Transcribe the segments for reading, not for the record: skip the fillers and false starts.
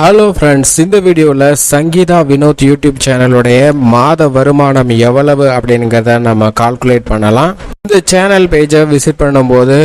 Hello friends, இந்த வீடியோவில் Sangeetha Vinod YouTube சேனலுடைய மாத வருமானம் எவ்வளவு அப்படிங்கிறத நம்ம கால்குலேட் பண்ணலாம். இந்த சேனல் பேஜை விசிட் பண்ணும்போது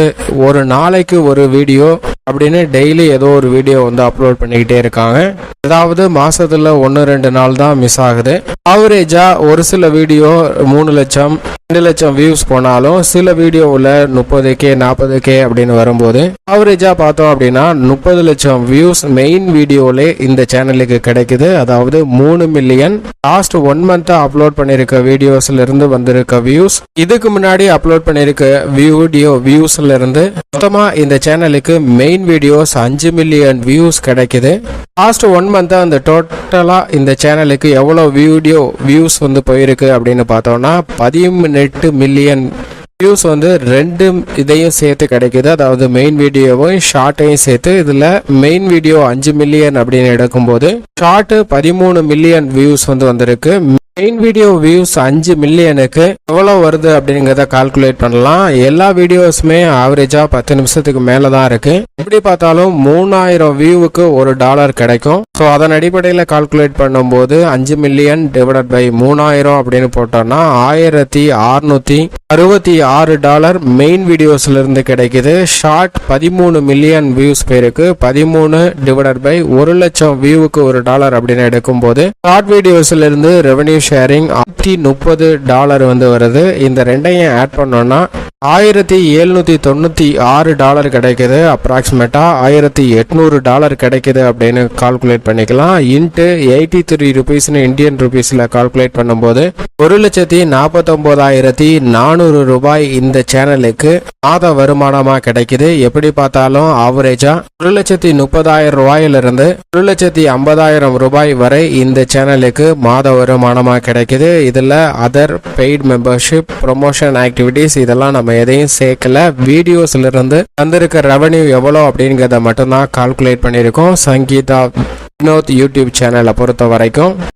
ஒரு நாளைக்கு ஒரு வீடியோ அப்படின்னு டெய்லி ஏதோ ஒரு வீடியோ அப்லோட் பண்ணிக்கிட்டே இருக்காங்க. அதாவது மாசத்துல 1-2 நாள் தான் மிஸ் ஆகுது. ஆவரேஜா ஒரு சில வீடியோ 3 லட்சம் 2 லட்சம் வியூஸ் போனாலும் சில வீடியோவில் 30K 40K அப்படின்னு வரும்போது ஆவரேஜா பார்த்தோம் அப்படின்னா 30 லட்சம் வியூஸ் மெயின் வீடியோலே இந்த சேனலுக்கு கிடைக்குது. அதாவது 3 மில்லியன் லாஸ்ட் 1 மந்த் அப்லோட் பண்ணிருக்க வீடியோஸ்ல இருந்து வந்திருக்க வியூஸ், இதுக்கு முன்னாடி அப்லோட் பண்ணிருக்க வீடியோ வியூஸ்ல இருந்து மொத்தமா இந்த சேனலுக்கு மெயின் வீடியோஸ் 5 மில்லியன் வியூஸ் கிடைக்குது. லாஸ்ட் 1 மந்த் அந்த டோட்டலா இந்த சேனலுக்கு எவ்வளவு வீடியோ வியூஸ் போயிருக்கு அப்படின்னு பார்த்தோம்னா 18 மில்லியன் வியூஸ் ரெண்டு இதையும் சேர்த்து கிடைக்குது. அதாவது மெயின் வீடியோவும் ஷார்ட்டையும் சேர்த்து இதுல மெயின் வீடியோ 5 மில்லியன் அப்படின்னு எடுக்கும்போது ஷார்ட் 13 மில்லியன் வியூஸ் வந்திருக்கு. மெயின் வீடியோ வியூஸ் 5 மில்லியனுக்கு எவ்வளவு வருது அப்படிங்கிறத கால்குலேட் பண்ணலாம். எல்லா வீடியோஸுமே ஆவரேஜா 10 நிமிஷத்துக்கு மேல தான் இருக்கு. எப்படி பார்த்தாலும் 3000 வியூவுக்கு $1 கிடைக்கும். ஸோ அதன் அடிப்படையில் கால்குலேட் பண்ணும்போது 5 மில்லியன் டிவைடட் பை 3000 அப்படின்னு போட்டோம்னா $1666 மெயின் வீடியோஸ்ல இருந்து கிடைக்குது. ஷார்ட் 13 மில்லியன் வியூஸ் பேருக்கு 13 டிவைடட் பை 1 லட்சம் வியூவுக்கு $1 அப்படின்னு எடுக்கும்போது ஷார்ட் வீடியோஸ்ல இருந்து ரெவன்யூ ஷேரிங் $130 வருது. இந்த ரெண்டையும் ஆட் பண்ணோம்னா $1796 கிடைக்குது. அப்ராக்சிமேட்டா $1800 கிடைக்குது அப்படின்னு கால்குலேட் பண்ணிக்கலாம். இன்ட்டு 83 ருபீஸ்னு இந்தியன் ருபீஸ்ல கால்குலேட் பண்ணும்போது 1,49,400 இந்த சேனலுக்கு மாத வருமானமா கிடைக்குது. எப்படி பார்த்தாலும் ஆவரேஜா 1,30,000 1,50,000 வரை இந்த சேனலுக்கு மாத வருமானமா கிடைக்குது. இதுல other paid membership, promotion activities இதெல்லாம் நம்ம எதையும் சேர்க்கல. வீடியோஸ்ல இருந்து வந்திருக்க ரெவன்யூ எவ்வளவு அப்படிங்கிறத மட்டும்தான் கால்குலேட் பண்ணியிருக்கோம் சங்கீதா வினோத் யூடியூப் சேனலை பொறுத்த வரைக்கும்.